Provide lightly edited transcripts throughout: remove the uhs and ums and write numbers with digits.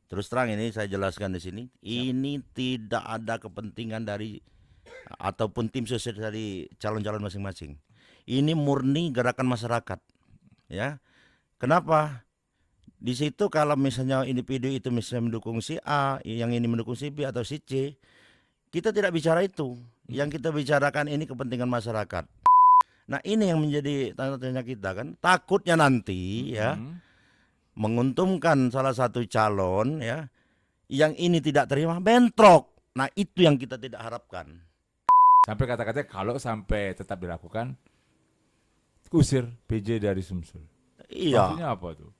Terus terang ini saya jelaskan di sini, ini tidak ada kepentingan dari ataupun tim sukses dari calon-calon masing-masing. Ini murni gerakan masyarakat, ya. Kenapa? Di situ kalau misalnya individu itu misalnya mendukung si A, yang ini mendukung si B atau si C, kita tidak bicara itu. Yang kita bicarakan ini kepentingan masyarakat. Nah ini yang menjadi tanda tanya kita kan. Takutnya nanti ya menguntungkan salah satu calon ya, yang ini tidak terima bentrok. Nah itu yang kita tidak harapkan. Sampai kata-katanya kalau sampai tetap dilakukan, usir PJ dari Sumsel. Iya. Maksudnya apa tuh?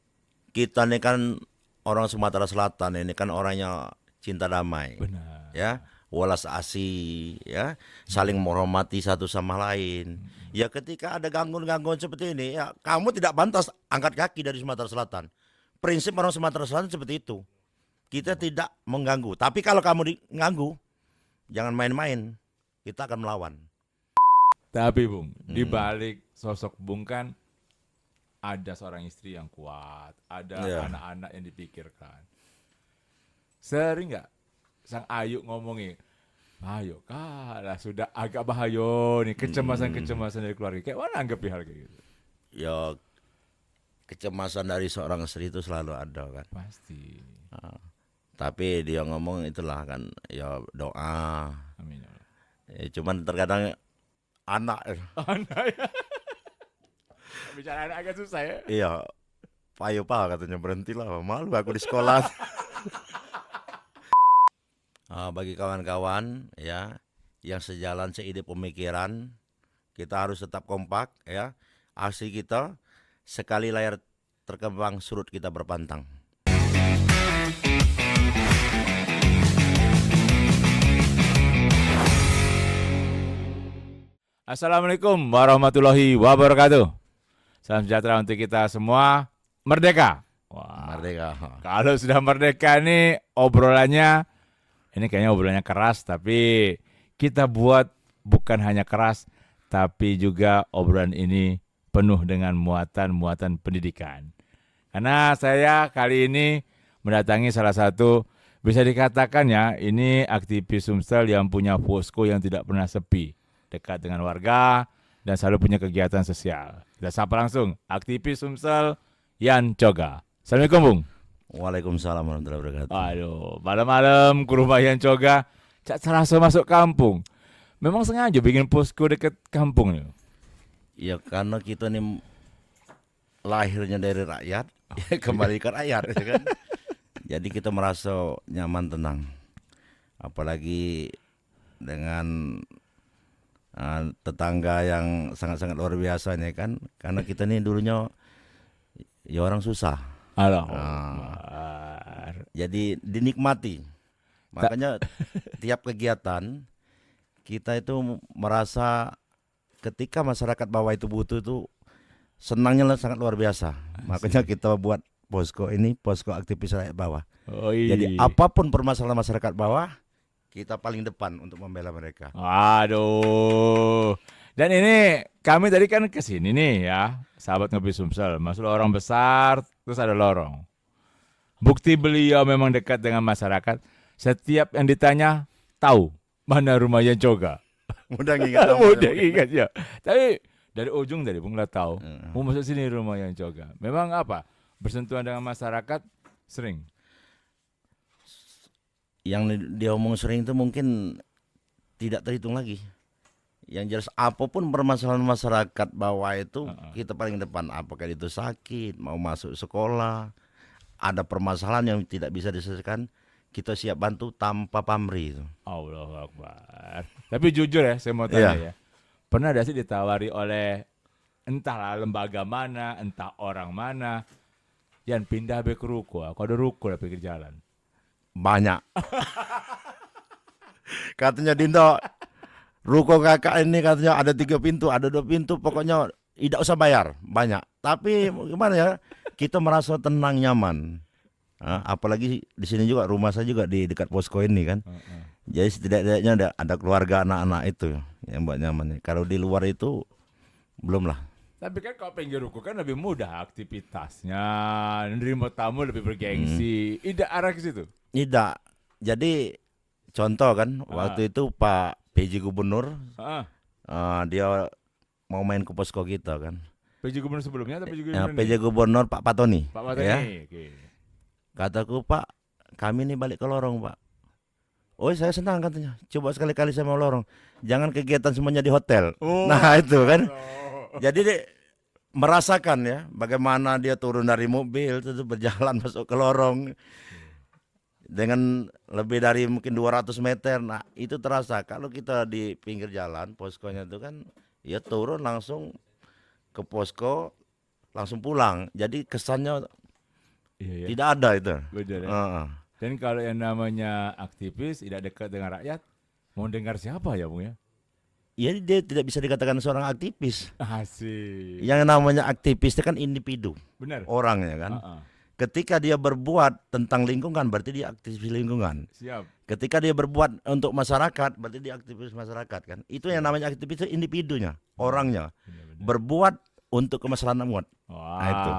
Kita ini kan orang Sumatera Selatan, ini kan orangnya cinta damai. Benar. Ya, welas asih, ya, saling menghormati satu sama lain. Ya ketika ada gangguan-gangguan seperti ini, ya kamu tidak pantas angkat kaki dari Sumatera Selatan. Prinsip orang Sumatera Selatan seperti itu. Kita tidak mengganggu. Tapi kalau kamu diganggu, jangan main-main. Kita akan melawan. Tapi Bung, di balik sosok Bung kan ada seorang istri yang kuat, ada anak-anak yang dipikirkan. Sering nggak Sang Ayu ngomongin, ayo kalah sudah agak bahaya nih, kecemasan-kecemasan dari keluarga. Kayak mana anggap hal kayak gitu? Ya kecemasan dari seorang istri itu selalu ada kan. Pasti. Tapi dia ngomong itulah kan, ya doa. Amin. Ya Allah. Ya, cuman terkadang anak, Anak ya. Bicara anak agak susah ya. iya, Pak katanya berhentilah, malu aku di sekolah. Bagi kawan-kawan ya yang sejalan seide pemikiran, kita harus tetap kompak ya. Aksi kita sekali layar terkembang surut kita berpantang. Assalamualaikum warahmatullahi wabarakatuh. Salam sejahtera untuk kita semua. Merdeka. Wah, Merdeka. kalau sudah merdeka nih obrolannya, ini kayaknya obrolannya keras, tapi kita buat bukan hanya keras, tapi juga obrolan ini penuh dengan muatan-muatan pendidikan. Karena saya kali ini mendatangi salah satu, bisa dikatakan ya, ini aktivis Sumsel yang punya posko yang tidak pernah sepi, dekat dengan warga, dan selalu punya kegiatan sosial. Kita sapa langsung, aktivis Sumsel, Yan Coga. Assalamualaikum, Bung. Waalaikumsalam warahmatullahi wabarakatuh. Aduh, malam-malam ke rumah Yan Coga, cak serasa masuk kampung. Memang sengaja bikin posko dekat kampung nih. Ya karena kita nih lahirnya dari rakyat, ya kembali ke rakyat ya kan. Jadi kita merasa nyaman, tenang. Apalagi dengan tetangga yang sangat-sangat luar biasa nih kan. Karena kita nih dulunya ya orang susah. Jadi dinikmati. Makanya tiap kegiatan kita itu merasa ketika masyarakat bawah itu butuh itu senangnya sangat luar biasa. Makanya kita buat posko ini, posko aktivis rakyat bawah. Jadi apapun permasalahan masyarakat bawah, kita paling depan untuk membela mereka. Aduh. Dan ini kami tadi kan kesini nih ya, sahabat Ngopi Sumsel, masuk lorong besar, terus ada lorong. Bukti beliau memang dekat dengan masyarakat. Setiap yang ditanya tahu mana rumah Yan Coga. Mudah ingat. Mudah ingat ya. Tapi dari ujung tadi Bung lah tahu. Mau masuk sini rumah Yan Coga. Memang apa? Bersentuhan dengan masyarakat sering. Yang dia omong sering itu mungkin tidak terhitung lagi. Yang jelas apapun permasalahan masyarakat bawah itu kita paling depan. Apakah itu sakit, mau masuk sekolah, ada permasalahan yang tidak bisa diselesaikan, kita siap bantu tanpa pamrih itu. Allahu Akbar. Tapi jujur ya, saya mau tanya ya. Pernah ada sih ditawari oleh entahlah lembaga mana, entah orang mana, yang pindah ke ruko. Aku ada ruko di pinggir jalan. Banyak. Katanya Dindo, ruko kakak ini katanya ada 3 pintu, ada 2 pintu, pokoknya tidak usah bayar. Banyak. Tapi gimana ya, kita merasa tenang, nyaman. Apalagi di sini juga, rumah saya juga di dekat posko ini kan. Jadi setidaknya ada keluarga anak-anak itu yang buat nyaman. Kalau di luar itu belum lah. Tapi kan kalau pinggir ruko kan lebih mudah aktivitasnya, nerima tamu lebih bergengsi. Tidak arah ke situ. Tidak. Jadi contoh kan, Ah. waktu itu Pak PJ Gubernur Ah. dia mau main ke posko kita kan. PJ Gubernur sebelumnya atau PJ Ya, Gubernur PJ ini? Gubernur Pak Patoni. Pak Watani. Ya. Oke. Kataku, Pak, kami nih balik ke lorong, Pak. Oh, saya senang katanya. Coba sekali-kali saya mau lorong. Jangan kegiatan semuanya di hotel. Oh. Nah, itu kan. Oh. Jadi dia merasakan ya bagaimana dia turun dari mobil terus berjalan masuk ke lorong dengan lebih dari mungkin 200 meter. Nah, itu terasa. Kalau kita di pinggir jalan, poskonya itu kan ya turun langsung ke posko langsung pulang. Jadi kesannya Iya, ya. tidak ada itu. Benar ya. Heeh. Dan kalau yang namanya aktivis tidak dekat dengan rakyat, mau dengar siapa ya, Bung ya? Ya dia tidak bisa dikatakan seorang aktivis. Asik. Yang namanya aktivis itu kan individu, Benar. orangnya kan. Ah. Ketika dia berbuat tentang lingkungan berarti dia aktivis lingkungan. Siap. Ketika dia berbuat untuk masyarakat berarti dia aktivis masyarakat kan. Itu yang namanya aktivis itu individunya, orangnya. Benar-benar. Berbuat untuk kemaslahatan umat. Wah, itu.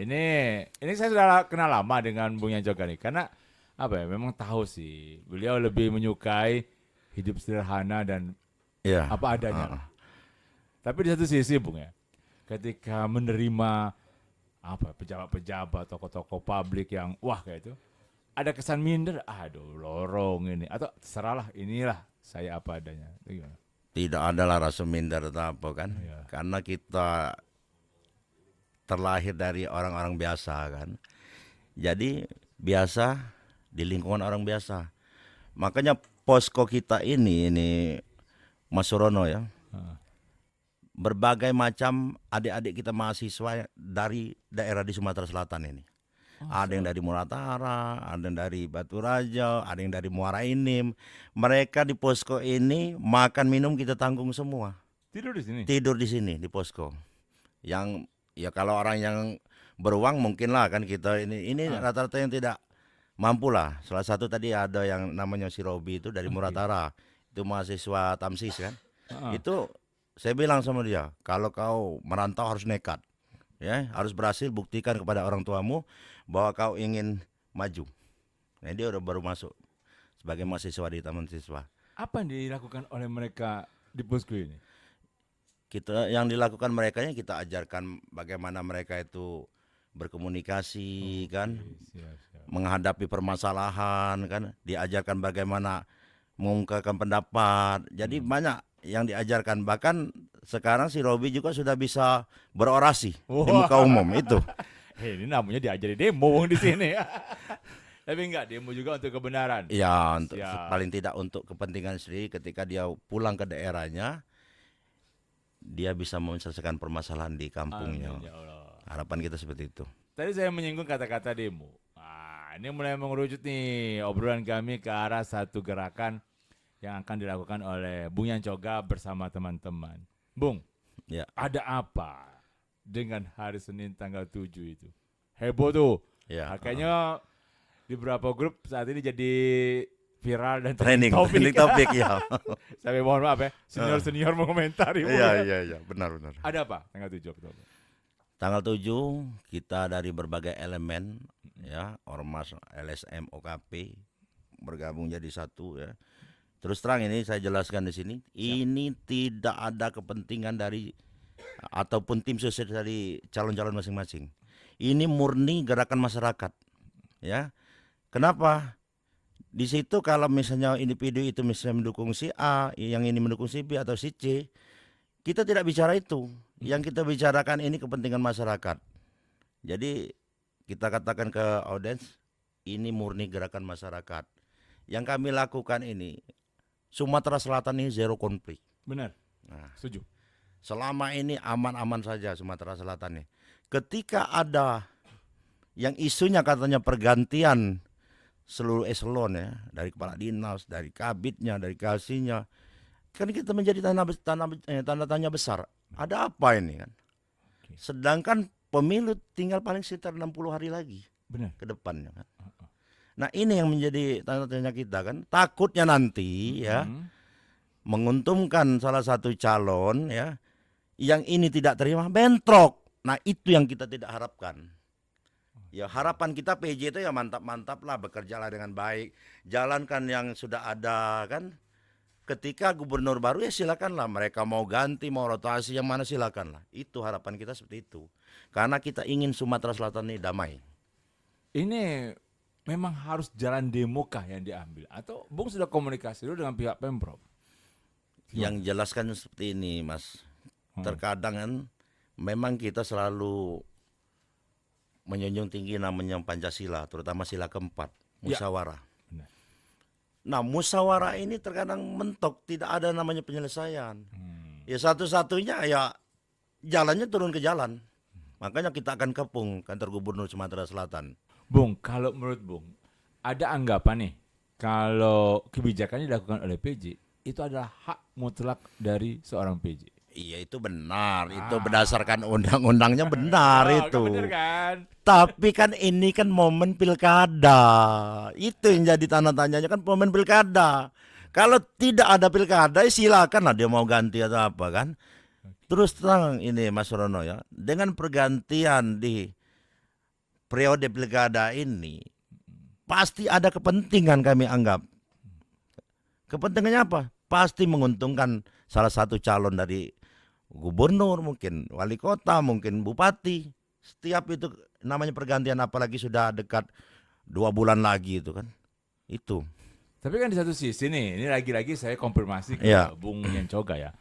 ini saya sudah kenal lama dengan Bung Yancoga nih, karena apa ya? Memang tahu sih, beliau lebih menyukai hidup sederhana dan Iya. apa adanya. Tapi di satu sisi, Bung ya, ketika menerima apa pejabat-pejabat, tokoh-tokoh publik yang wah kayak itu, ada kesan minder, aduh lorong ini, atau terserahlah inilah saya apa adanya. Itu gimana? Tidak adalah rasa minder atau apa kan. Iya. Karena kita terlahir dari orang-orang biasa kan. Jadi biasa di lingkungan orang biasa. Makanya posko kita ini Mas Surono ya. Ah. Berbagai macam adik-adik kita mahasiswa dari daerah di Sumatera Selatan ini. Ada yang dari Muratara, ada yang dari Batu Raja, ada yang dari Muara Enim. Mereka di posko ini makan minum kita tanggung semua. Tidur di sini. Tidur di sini di posko. Yang ya kalau orang yang beruang mungkin lah kan kita ini rata-rata yang tidak mampu lah. Salah satu tadi ada yang namanya si Robi itu dari Muratara. Itu mahasiswa Tamsis kan. Ah. Itu saya bilang sama dia, kalau kau merantau harus nekat. Ya, harus berhasil buktikan kepada orang tuamu bahwa kau ingin maju. Nah, dia udah baru masuk sebagai mahasiswa di Taman Siswa. Apa yang dilakukan oleh mereka di posko ini? Kita yang dilakukan merekanya kita ajarkan bagaimana mereka itu berkomunikasi kan, Siap. menghadapi permasalahan kan, diajarkan bagaimana mengungkapkan pendapat. Jadi banyak yang diajarkan, bahkan sekarang si Robi juga sudah bisa berorasi di muka umum itu. Ini namanya diajari demo Bung, di sini. Tapi enggak, demo juga untuk kebenaran. Ya, untuk Siap. paling tidak untuk kepentingan sendiri ketika dia pulang ke daerahnya dia bisa menyelesaikan permasalahan di kampungnya. Amin, ya Allah. Harapan kita seperti itu. Tadi saya menyinggung kata-kata demo. Nah, ini mulai mengerucut nih obrolan kami ke arah satu gerakan yang akan dilakukan oleh Bung Yancoga bersama teman-teman. Bung, Ya. ada apa dengan hari Senin tanggal 7 itu? Heboh tuh. Ya. Kayaknya di beberapa grup saat ini jadi viral dan Trending topik. topik ya. Sampai mohon maaf ya, senior-senior mengomentari. Bung, Iya, ya. iya, iya, benar. Ada apa tanggal 7 Oktober? Tanggal 7 kita dari berbagai elemen ya, Ormas, LSM, OKP bergabung jadi satu ya. Terus terang ini saya jelaskan di sini, ini tidak ada kepentingan dari ataupun tim sukses dari calon-calon masing-masing. Ini murni gerakan masyarakat. Ya. Kenapa? Di situ kalau misalnya individu itu misalnya mendukung si A, yang ini mendukung si B atau si C, kita tidak bicara itu. Yang kita bicarakan ini kepentingan masyarakat. Jadi kita katakan ke audiens, ini murni gerakan masyarakat. Yang kami lakukan ini, Sumatera Selatan ini zero konflik. Benar. Nah, Setuju. selama ini aman-aman saja Sumatera Selatan ini. Ketika ada yang isunya katanya pergantian seluruh eselon ya, dari kepala dinas, dari kabitnya, dari kasihnya, kan kita menjadi tanda tanya besar. Ada apa ini kan? Oke. Sedangkan pemilu tinggal paling sekitar 60 hari lagi Benar. ke depannya kan. Nah, ini yang menjadi tanda tanya kita kan. Takutnya nanti ya menguntungkan salah satu calon ya yang ini tidak terima, bentrok. Nah itu yang kita tidak harapkan. Ya harapan kita PJ itu ya mantap-mantap lah, bekerjalah dengan baik, jalankan yang sudah ada kan. Ketika gubernur baru ya silakanlah, mereka mau ganti, mau rotasi yang mana silakanlah. Itu harapan kita seperti itu. Karena kita ingin Sumatera Selatan ini damai. Ini memang harus jalan demokah yang diambil atau Bung sudah komunikasi dulu dengan pihak Pemprov? Yang jelaskan seperti ini, Mas. Terkadang kan memang kita selalu menjunjung tinggi namanya Pancasila, terutama sila keempat, musyawarah. Benar. Nah, musyawarah ini terkadang mentok, tidak ada namanya penyelesaian. Ya satu-satunya ya jalannya turun ke jalan. Makanya kita akan kepung kantor gubernur Sumatera Selatan. Bung, kalau menurut Bung, ada anggapan nih, kalau kebijakannya dilakukan oleh PJ, itu adalah hak mutlak dari seorang PJ. Iya itu benar, itu berdasarkan undang-undangnya benar itu. Benar kan? Tapi kan ini kan momen pilkada, itu yang jadi tanda tanyanya kan momen pilkada. Kalau tidak ada pilkada, ya silakan lah dia mau ganti atau apa kan. Terus terang ini Mas Rono ya, dengan pergantian di periode pilkada ini, pasti ada kepentingan kami anggap. Kepentingannya apa? Pasti menguntungkan salah satu calon dari gubernur, mungkin wali kota, mungkin bupati. Setiap itu namanya pergantian, apalagi sudah dekat 2 bulan lagi itu kan. Itu. Tapi kan di satu sisi nih, ini lagi-lagi saya konfirmasi ke Iya. Bung Yancoga ya.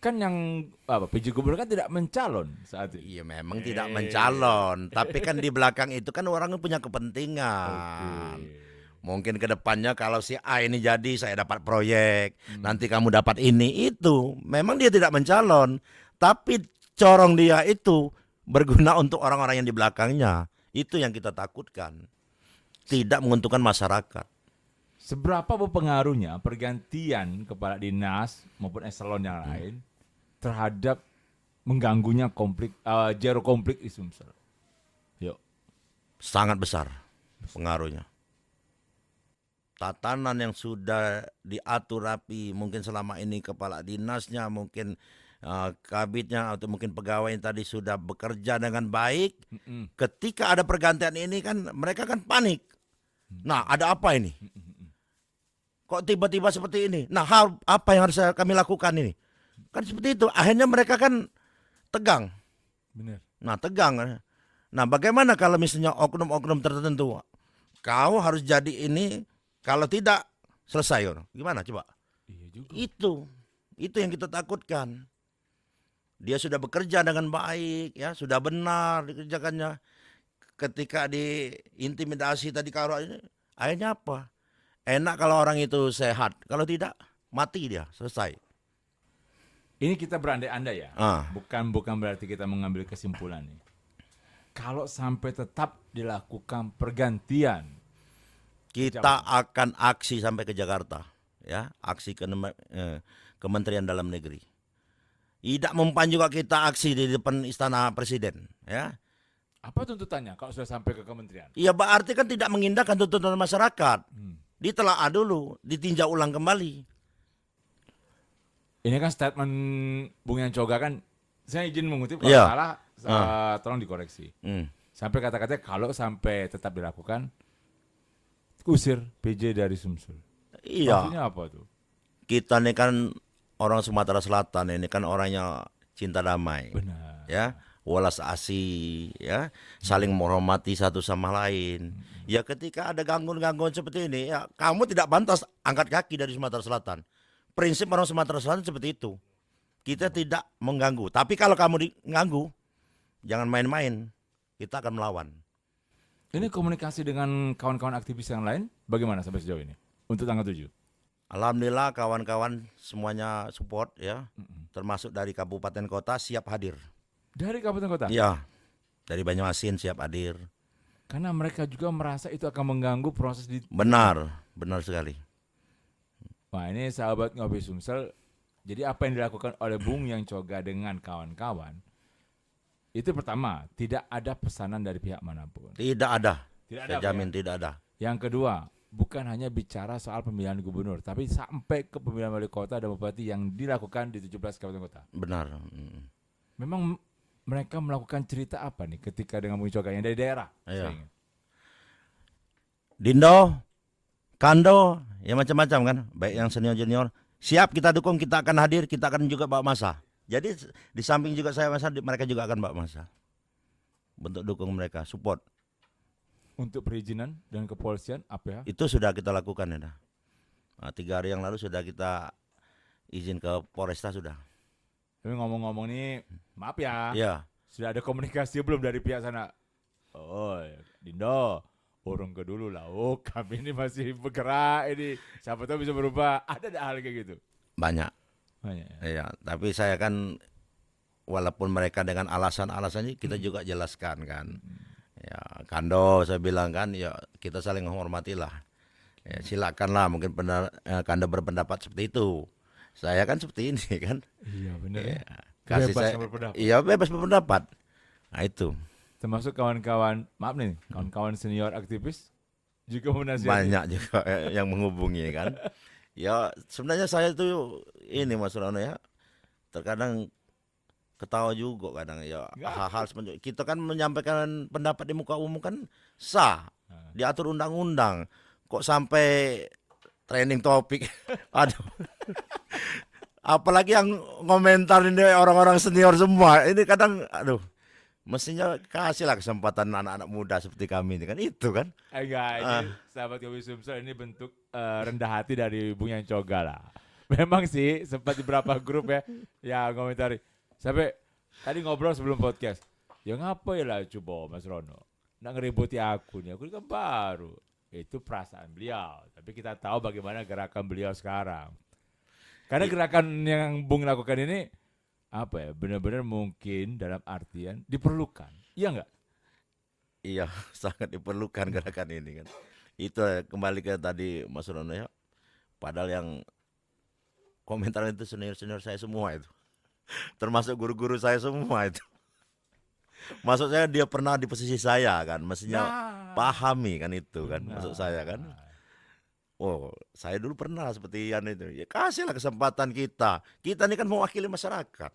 Kan yang PJ gubernur kan tidak mencalon saat itu. Iya memang tidak mencalon, tapi kan di belakang itu kan orang punya kepentingan. Mungkin ke depannya kalau si A ini jadi saya dapat proyek, nanti kamu dapat ini itu. Memang dia tidak mencalon, tapi corong dia itu berguna untuk orang-orang yang di belakangnya. Itu yang kita takutkan. Tidak menguntungkan masyarakat. Seberapa berpengaruhnya pergantian kepala dinas maupun eselon yang lain terhadap mengganggunya zero konflik di Sumsel? Yuk. Sangat besar pengaruhnya. Tatanan yang sudah diatur rapi, mungkin selama ini kepala dinasnya, mungkin kabitnya atau mungkin pegawai yang tadi sudah bekerja dengan baik. Ketika ada pergantian ini kan mereka kan panik. Nah ada apa ini? Kok tiba-tiba seperti ini? Nah apa yang harus kami lakukan ini? Kan seperti itu. Akhirnya mereka kan tegang. Benar. Nah tegang. Nah bagaimana kalau misalnya oknum-oknum tertentu? Kau harus jadi ini. Kalau tidak selesai, gimana coba? Iya juga. Itu yang kita takutkan. Dia sudah bekerja dengan baik, ya sudah benar dikerjakannya. Ketika diintimidasi tadi kalau ini, akhirnya apa? Enak kalau orang itu sehat, kalau tidak mati dia, selesai. Ini kita berandai-andai ya, Ah. bukan berarti kita mengambil kesimpulan nih. Kalau sampai tetap dilakukan pergantian, Kita akan aksi sampai ke Jakarta, ya, aksi ke Kementerian Dalam Negeri. Tidak mempan juga kita aksi di depan Istana Presiden, ya. apa tuntutannya kalau sudah sampai ke kementerian? Iya berarti kan tidak mengindahkan tuntutan masyarakat. Ditelaah dulu, ditinjau ulang kembali. Ini kan statement Bung Yancoga kan, saya izin mengutip kalau Iya. salah, tolong dikoreksi. Sampai kata-katanya kalau sampai tetap dilakukan, usir PJ dari Sumsel. Iya. Maksudnya apa tuh? Kita ini kan orang Sumatera Selatan, ini kan orangnya cinta damai. Benar. Ya, welas asih, ya, saling menghormati satu sama lain. Ya ketika ada gangguan-gangguan seperti ini, ya kamu tidak pantas angkat kaki dari Sumatera Selatan. Prinsip orang Sumatera Selatan seperti itu. Kita tidak mengganggu. Tapi kalau kamu diganggu, jangan main-main. Kita akan melawan. Ini komunikasi dengan kawan-kawan aktivis yang lain bagaimana sampai sejauh ini untuk tanggal 7? Alhamdulillah kawan-kawan semuanya support ya. Termasuk dari kabupaten kota siap hadir. Dari kabupaten kota? Iya. Dari Banyuasin siap hadir. Karena mereka juga merasa itu akan mengganggu proses di... Benar sekali. Wah ini sahabat Ngopi Sumsel, jadi apa yang dilakukan oleh Bung Yancoga dengan kawan-kawan, itu pertama, tidak ada pesanan dari pihak manapun. Tidak ada. Tidak ada. Saya jamin tidak ada. Yang kedua, bukan hanya bicara soal pemilihan gubernur, tapi sampai ke pemilihan wali kota dan bupati yang dilakukan di 17 kabupaten kota. Benar. Memang mereka melakukan cerita apa nih ketika dengan Bung Coga yang dari daerah? Iya. Saya ingat. Dindo, Kando, ya macam-macam kan, baik yang senior junior. Siap kita dukung, kita akan hadir, kita akan juga bawa masa. Jadi di samping juga saya masa, mereka juga akan bawa masa. Bentuk dukung mereka, support. Untuk perizinan dan kepolisian apa ya? Itu sudah kita lakukan ya. Nah, 3 hari yang lalu sudah kita izin ke Polresta sudah. Tapi ngomong-ngomong nih, maaf ya, Iya. sudah ada komunikasi belum dari pihak sana? Oh, Dindo, urung ke dulu lah. Oh, kami ini masih bergerak ini. Siapa tahu bisa berubah. Ada hal kayak gitu? Banyak. Banyak ya. Iya, tapi saya kan walaupun mereka dengan alasan-alasannya kita juga jelaskan kan. Ya, Kando saya bilang kan, ya kita saling menghormati lah. Ya, silakanlah mungkin Kando berpendapat seperti itu. Saya kan seperti ini kan. Iya benar ya. Kasih Bebas saya, yang berpendapat. iya bebas berpendapat. Nah itu Termasuk kawan-kawan, maaf nih, kawan-kawan senior aktivis juga menasihati. banyak juga yang menghubungi kan. Ya sebenarnya saya tuh ini Mas Rono ya, terkadang ketawa juga kadang ya hal-hal seperti kita kan menyampaikan pendapat di muka umum kan sah, diatur undang-undang. Kok sampai trending topik, aduh. Apalagi yang komentar ini orang-orang senior semua. Ini kadang, aduh, mestinya kasihlah kesempatan anak-anak muda seperti kami ini kan itu kan. Enggak, ini sahabat Kopi Sumsel ini bentuk rendah hati dari Bung Yang Coga lah. Memang sih sempat di beberapa grup ya komentari. Sampai tadi ngobrol sebelum podcast. Ya ngapa ya lah coba Mas Rono. Nak ngeributi aku nih, aku kan baru. Itu perasaan beliau. Tapi kita tahu bagaimana gerakan beliau sekarang. Karena gerakan yang Bung lakukan ini apa ya, benar-benar mungkin dalam artian diperlukan. Iya enggak? Iya, sangat diperlukan gerakan ini kan. Itu kembali ke tadi Mas Rono ya. Padahal yang komentar itu senior-senior saya semua itu. Termasuk guru-guru saya semua itu. Maksud saya dia pernah di posisi saya kan, mestinya pahami kan itu kan, maksud saya kan. Oh, saya dulu pernah seperti itu. Ya kasihlah kesempatan kita. Kita ini kan mewakili masyarakat.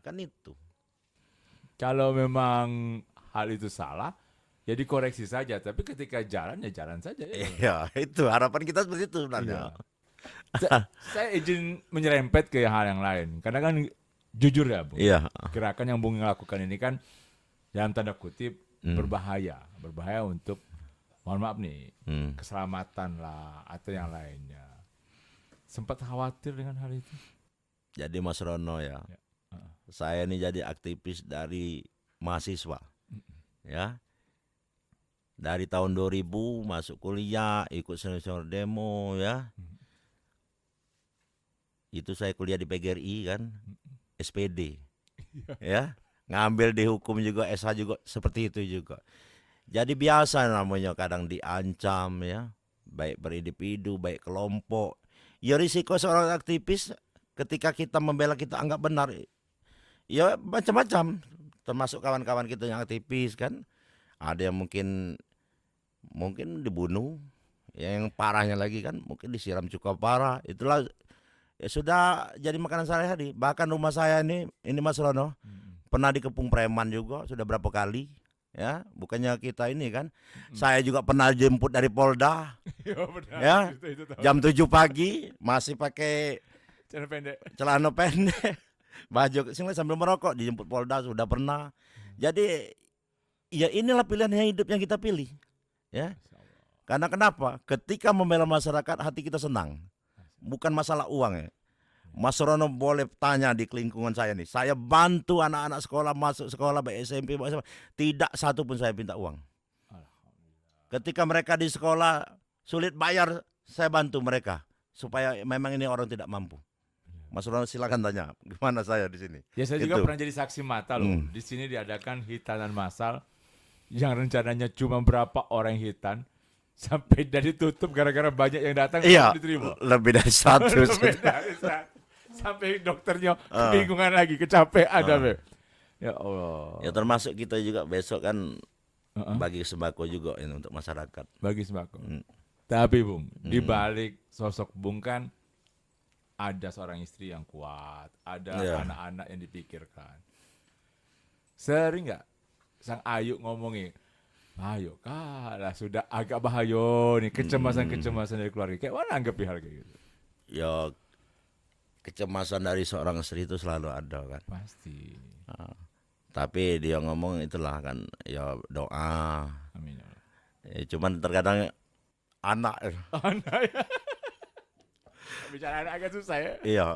Kan itu. Kalau memang hal itu salah, ya dikoreksi saja. Tapi ketika jalan, ya jalan saja. Ya. Iya, itu harapan kita seperti itu sebenarnya. Saya izin menyerempet ke hal yang lain. Karena kan jujur ya, Bung. Iya. Gerakan yang Bung lakukan ini kan dalam tanda kutip berbahaya. Berbahaya untuk, mohon maaf nih, keselamatan lah atau yang lainnya. Sempat khawatir dengan hal itu? Jadi Mas Rono ya. Saya ini jadi aktivis dari mahasiswa. Ya. Dari tahun 2000 masuk kuliah, ikut senior demo ya. Itu saya kuliah di PGRI kan, SPD. Ya. Ngambil di hukum juga, SH juga seperti itu juga. Jadi biasa namanya kadang diancam ya, baik berindividu, baik kelompok. Ya risiko seorang aktivis ketika kita membela kita anggap benar, ya macam-macam. Termasuk kawan-kawan kita yang aktivis kan, ada yang mungkin dibunuh, yang parahnya lagi kan mungkin disiram cukup parah. Itulah ya sudah jadi makanan sehari-hari. Bahkan rumah saya ini Mas Rono pernah dikepung preman juga sudah berapa kali. Ya, bukannya kita ini kan. Saya juga pernah jemput dari Polda. Ya, jam 7 pagi masih pakai celana pendek. Baju singlet sambil merokok dijemput Polda sudah pernah. Jadi ya inilah pilihan hidup yang kita pilih. Ya. Karena kenapa? Ketika membela masyarakat hati kita senang. Bukan masalah uang ya. Mas Rono boleh tanya di lingkungan saya nih. Saya bantu anak-anak sekolah masuk sekolah baik SMP, baik SMA. Tidak satu pun saya minta uang. Ketika mereka di sekolah sulit bayar, saya bantu mereka supaya memang ini orang tidak mampu. Mas Rono silakan tanya gimana saya di sini. Ya saya juga pernah jadi saksi mata loh. Di sini diadakan hitanan massal yang rencananya cuma berapa orang hitan. Sampai dari tutup gara-gara banyak yang datang. Iya, diterima. lebih dari 100. Lebih dari 100. Sampai dokternya kebingungan lagi, kecapean. Ya Allah. Ya termasuk kita juga besok kan bagi sembako juga ini untuk masyarakat. Bagi sembako. Tapi Bung, di balik sosok Bung kan ada seorang istri yang kuat, ada Iya. anak-anak yang dipikirkan. Sering nggak sang Ayu ngomongin, Ayo kalah sudah agak bahaya nih kecemasan-kecemasan dari keluarga. Kayak mana anggap hal kayak gitu? Ya kecemasan dari seorang istri itu selalu ada kan. Pasti. Tapi dia ngomong itulah kan ya doa. Amin. Ya Allah. Ya, cuman terkadang anak Anak ya. Bicara anak agak susah ya. iya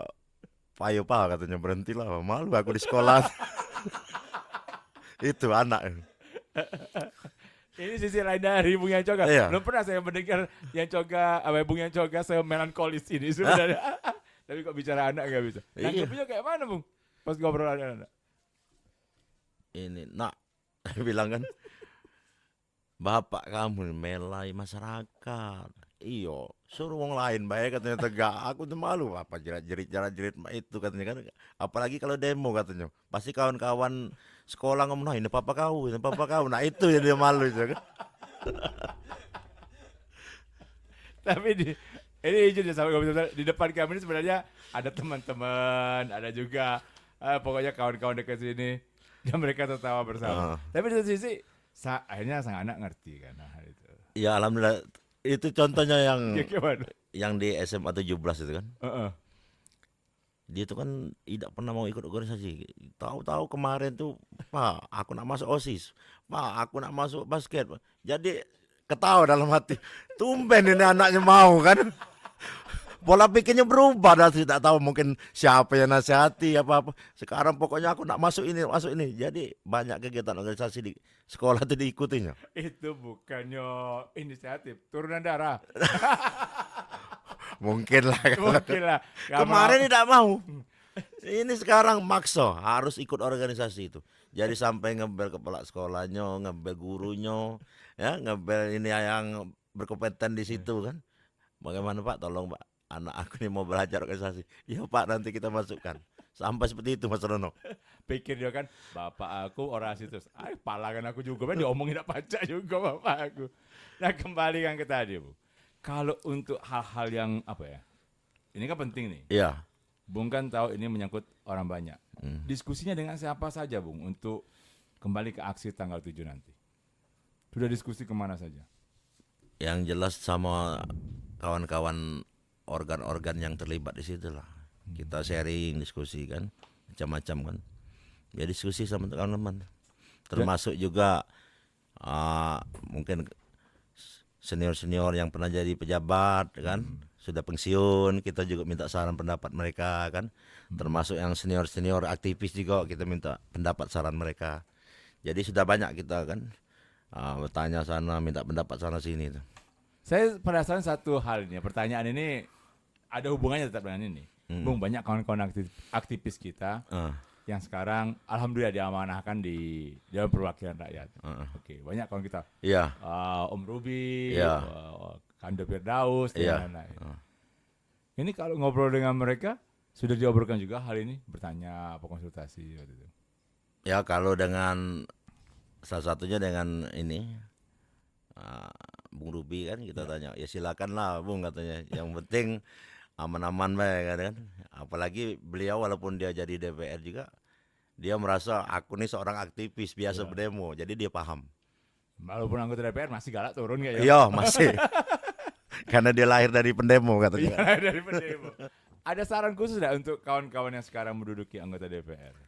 payo pak katanya berhentilah malu aku di sekolah. Itu anak. Ini sisi lain dari Bung Yang Coga. Iya. Belum pernah saya mendengar Yang Coga, Bung Yang Coga semelankolis ini sebenarnya. Tapi kok bicara anak nggak bisa. Iya. Nanggepnya kayak mana Bung? Pas ngobrol anak. Ini nak bilang kan bapak kamu melai masyarakat. Iyo suruh wong lain baik katanya tegak. Aku tuh malu apa jerit itu katanya kan. Apalagi kalau demo katanya. Pasti kawan-kawan sekolah ngomong, nah ini papa kau. Nah itu yang dia malu itu kan. Tapi ini izin ya sama di depan kami ini sebenarnya ada teman-teman, ada juga pokoknya kawan-kawan dekat sini dan mereka tertawa bersama. Tapi di satu sisi akhirnya sang anak ngerti kan hal itu. Ya alhamdulillah itu contohnya Ya gimana? yang di SMA 17 itu kan. Heeh. Dia tuh kan tidak pernah mau ikut organisasi. Tahu-tahu kemarin tuh, Pak, aku nak masuk OSIS. Pak, aku nak masuk basket. Jadi ketawa dalam hati. Tumben ini anaknya mau kan. Pola pikirnya berubah dan tidak tahu mungkin siapa yang nasihati apa-apa. Sekarang pokoknya aku nak masuk ini. Jadi banyak kegiatan organisasi di sekolah itu diikutinya. Itu bukannya inisiatif turunan darah. Mungkin lah. Mungkin lah. Nggak Kemarin mau. tidak mau. Ini sekarang makso harus ikut organisasi itu. Jadi sampai ngebel kepala sekolahnya, ngebel gurunya, ya ngebel ini yang berkompeten di situ kan. Bagaimana Pak? Tolong Pak, anak aku ini mau belajar organisasi. Ya Pak, nanti kita masukkan. Sampai seperti itu Mas Rono. Pikir dia kan, bapak aku orasi terus. Palangan aku juga, kan diomongin apa aja juga bapak aku. Nah kembali kan ke tadi Bu. Kalau untuk hal-hal yang apa ya, ini kan penting nih. Iya. Bung kan tahu ini menyangkut orang banyak. Diskusinya dengan siapa saja Bung untuk kembali ke aksi tanggal 7 nanti? Sudah diskusi kemana saja? Yang jelas sama kawan-kawan organ-organ yang terlibat di situ lah. Kita sharing, diskusi kan, macam-macam kan. Ya diskusi sama teman-teman. Termasuk juga mungkin senior-senior yang pernah jadi pejabat kan, sudah pensiun, kita juga minta saran pendapat mereka kan. Termasuk yang senior-senior aktivis juga kita minta pendapat saran mereka. Jadi sudah banyak kita kan bertanya sana, minta pendapat sana sini tuh. Saya penasaran satu hal ini, pertanyaan ini ada hubungannya tetap dengan ini. Bung, banyak kawan-kawan aktivis kita yang sekarang alhamdulillah diamanahkan di dalam perwakilan rakyat. Oke, banyak kawan kita. Iya. Om Ruby, Iya. Kando Firdaus, Iya. dan lain-lain. Ini kalau ngobrol dengan mereka sudah diobrolkan juga hal ini, bertanya apa konsultasi waktu itu. Ya kalau dengan salah satunya dengan ini Bung Ruby kan kita tanya, ya silakan lah Bung katanya. Yang penting aman-aman baik kan. Apalagi beliau walaupun dia jadi DPR juga, dia merasa aku nih seorang aktivis biasa berdemo, jadi dia paham. Walaupun anggota DPR masih galak turun nggak ya? Iya masih, karena dia lahir dari pendemo katanya. Iya, dari pendemo. Ada saran khusus nggak untuk kawan-kawan yang sekarang menduduki anggota DPR?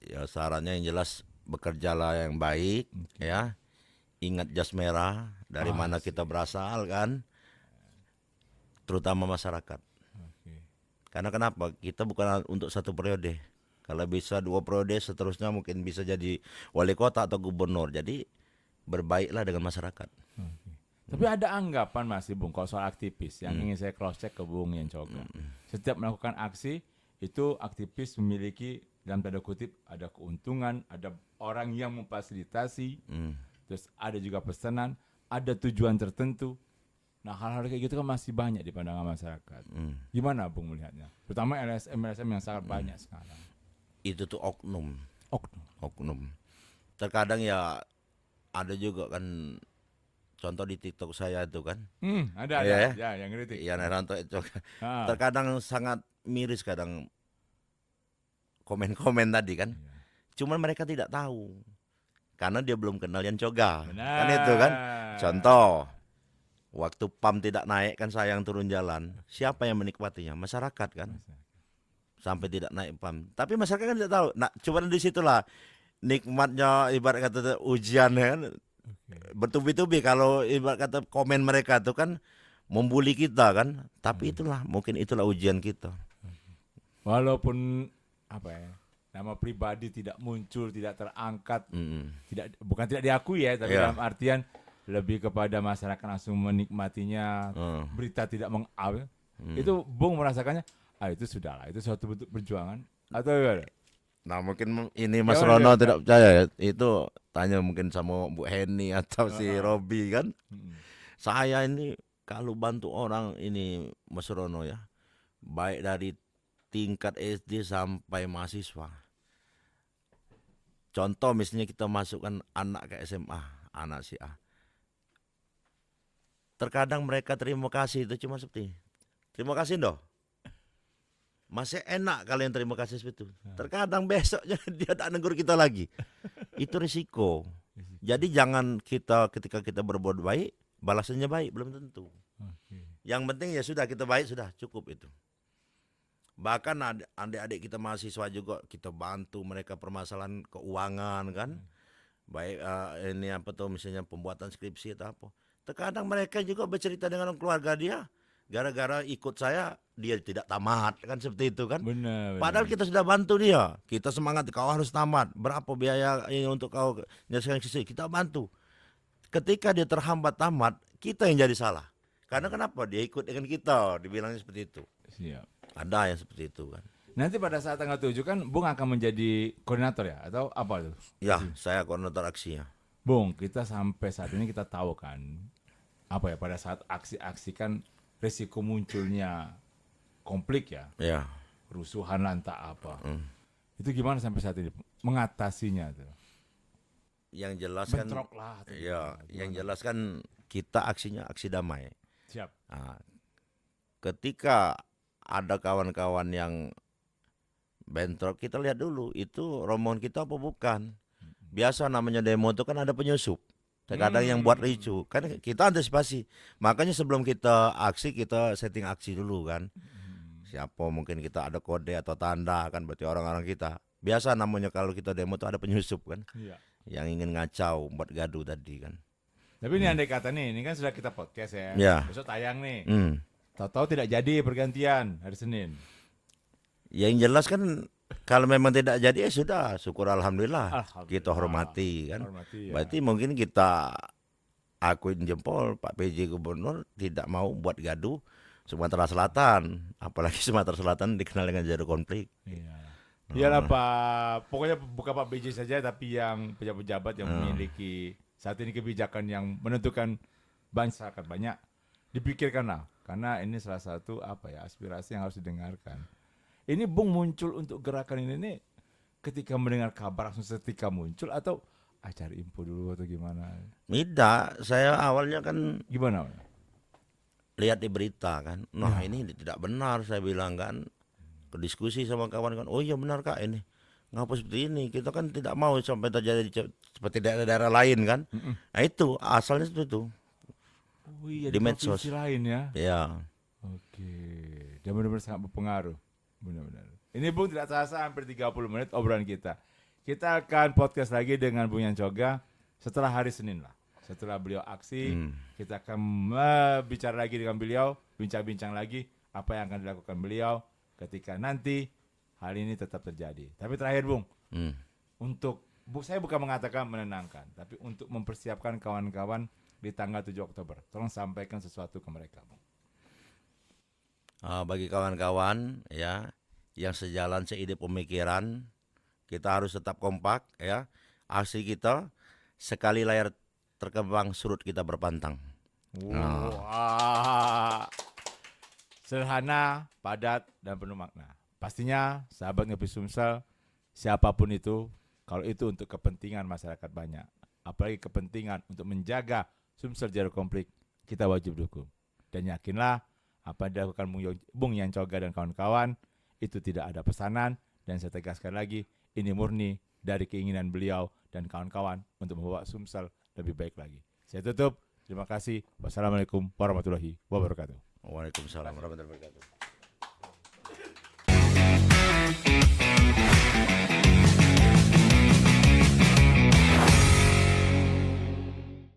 Ya sarannya yang jelas bekerjalah yang baik, ya. Ingat jas merah dari mana kita berasal kan, terutama masyarakat. Karena kenapa? Kita bukan untuk satu periode. Kalau bisa 2 periode seterusnya mungkin bisa jadi wali kota atau gubernur. Jadi berbaiklah dengan masyarakat. Tapi ada anggapan masih Bung kalau soal aktivis yang ingin saya cross check ke Bung Yang Coga. Setiap melakukan aksi itu aktivis memiliki dalam tanda kutip ada keuntungan, ada orang yang memfasilitasi, terus ada juga pesanan, ada tujuan tertentu. Nah hal-hal kayak gitu kan masih banyak di pandangan masyarakat. Gimana Bung melihatnya? Terutama LSM yang sangat banyak sekarang. Itu tuh oknum. Oknum. Terkadang ya ada juga kan contoh di TikTok saya itu kan. Ada Iya ya. ya yang kritik. Ian Heranto itu Ah, terkadang sangat miris kadang komen-komen tadi kan. iya. Cuman mereka tidak tahu karena dia belum kenal Yan Coga. Benar. Kan itu kan. Contoh, waktu PAM tidak naik kan saya yang turun jalan. Siapa yang menikmatinya? Masyarakat kan. Sampai tidak naik PAM. Tapi masyarakat kan tidak tahu. Nah, cuman di situlah nikmatnya ibarat kata ujian kan. Oke. Bertubi-tubi kalau ibarat kata komen mereka itu kan membuli kita kan. Tapi itulah mungkin itulah ujian kita. Walaupun apa ya, nama pribadi tidak muncul, tidak terangkat, bukan tidak diakui ya, tapi Iya. dalam artian lebih kepada masyarakat langsung menikmatinya, berita tidak mengawal. Itu Bung merasakannya, itu sudahlah, itu suatu bentuk perjuangan atau gimana? Nah mungkin ini Mas Gimana Rono dia? tidak percaya ya. Itu tanya mungkin sama Bu Heni atau si Robi kan. Saya ini kalau bantu orang ini Mas Rono ya. Baik dari tingkat SD sampai mahasiswa. Contoh misalnya kita masukkan anak ke SMA, anak si A. Terkadang mereka terima kasih itu cuma seperti terima kasih doh. Masih enak kalian terima kasih seperti itu. Terkadang besoknya dia tak negur kita lagi. Itu risiko. Jadi jangan kita ketika kita berbuat baik, balasannya baik belum tentu. Oke. Yang penting ya sudah kita baik sudah cukup itu. Bahkan adik-adik kita mahasiswa juga kita bantu mereka permasalahan keuangan kan. Baik ini apa tuh misalnya pembuatan skripsi atau apa. Terkadang mereka juga bercerita dengan keluarga dia. Gara-gara ikut saya dia tidak tamat kan seperti itu kan. Benar. Padahal kita sudah bantu dia. Kita semangat kau harus tamat. Berapa biaya ini untuk kau menyelesaikan skripsi? Kita bantu. Ketika dia terhambat tamat, kita yang jadi salah. Karena kenapa? Dia ikut dengan kita, dibilangnya seperti itu. Siap. Ada yang seperti itu kan. Nanti pada saat tanggal 7 kan Bung akan menjadi koordinator ya atau apa itu? Ya, saya koordinator aksinya. Bung, kita sampai saat ini kita tahu kan apa ya pada saat aksi-aksi kan risiko munculnya konflik ya, Ya. kerusuhan lantak apa. Itu gimana sampai saat ini mengatasinya tuh? Yang jelas kan Bentrok lah. atau ya, gimana? yang jelas kan kita aksinya aksi damai. Siap. Nah, ketika ada kawan-kawan yang bentrok, kita lihat dulu itu rombongan kita apa bukan. Biasa namanya demo itu kan ada penyusup. Terkadang yang buat ricu. Kan kita antisipasi. Makanya sebelum kita aksi, kita setting aksi dulu kan. Siapa mungkin kita ada kode atau tanda kan berarti orang-orang kita. Biasa namanya kalau kita demo itu ada penyusup kan. Iya. Yang ingin ngacau, buat gaduh tadi kan. Tapi ini andai kata nih, ini kan sudah kita podcast ya. Ya. Besok tayang nih. Hmm. Tahu-tahu tidak jadi pergantian hari Senin. Yang jelas kan kalau memang tidak jadi ya sudah, syukur alhamdulillah. Alhamdulillah. Kita hormati kan. Hormati ya. Berarti mungkin kita akuin jempol Pak PJ Gubernur tidak mau buat gaduh Sumatera Selatan, apalagi Sumatera Selatan dikenal dengan jalur konflik. Iya. Iyalah Pak, pokoknya bukan Pak BJ saja tapi yang pejabat-pejabat yang memiliki saat ini kebijakan yang menentukan masyarakat banyak dipikirkanlah karena ini salah satu apa ya aspirasi yang harus didengarkan. Ini Bung muncul untuk gerakan ini nih ketika mendengar kabar langsung seketika muncul atau cari info dulu atau gimana? Tidak, saya awalnya kan Gimana? lihat di berita kan. Nah, ini tidak benar saya bilang kan. Berdiskusi sama kawan-kawan. Oh iya benar Kak ini. Ngapa seperti ini? Kita kan tidak mau sampai terjadi seperti daerah-daerah lain kan. Nah itu asalnya seperti itu. Oh iya Di medsos. provinsi lain ya. Ya. Oke. Dia benar-benar sangat berpengaruh. Benar-benar. Ini Bung tidak terasa hampir 30 menit obrolan kita. Kita akan podcast lagi dengan Bung Yan Coga setelah hari Senin lah. Setelah beliau aksi, kita akan bicara lagi dengan beliau, bincang-bincang lagi apa yang akan dilakukan beliau ketika nanti hal ini tetap terjadi. Tapi terakhir Bung, untuk saya bukan mengatakan menenangkan, tapi untuk mempersiapkan kawan-kawan di tanggal 7 Oktober. Tolong sampaikan sesuatu ke mereka, Bung. Bagi kawan-kawan ya yang sejalan seide pemikiran, kita harus tetap kompak ya. Aksi kita sekali layar terkembang surut kita berpantang. Wah. Sederhana, padat, dan penuh makna. Pastinya sahabat Ngopi Sumsel, siapapun itu, kalau itu untuk kepentingan masyarakat banyak, apalagi kepentingan untuk menjaga Sumsel Zero Konflik, kita wajib dukung. Dan yakinlah apa yang dilakukan Bung Yan Coga dan kawan-kawan itu tidak ada pesanan, dan saya tegaskan lagi, ini murni dari keinginan beliau dan kawan-kawan untuk membawa Sumsel lebih baik lagi. Saya tutup. Terima kasih. Wassalamualaikum warahmatullahi wabarakatuh. Waalaikumsalam warahmatullahi wabarakatuh.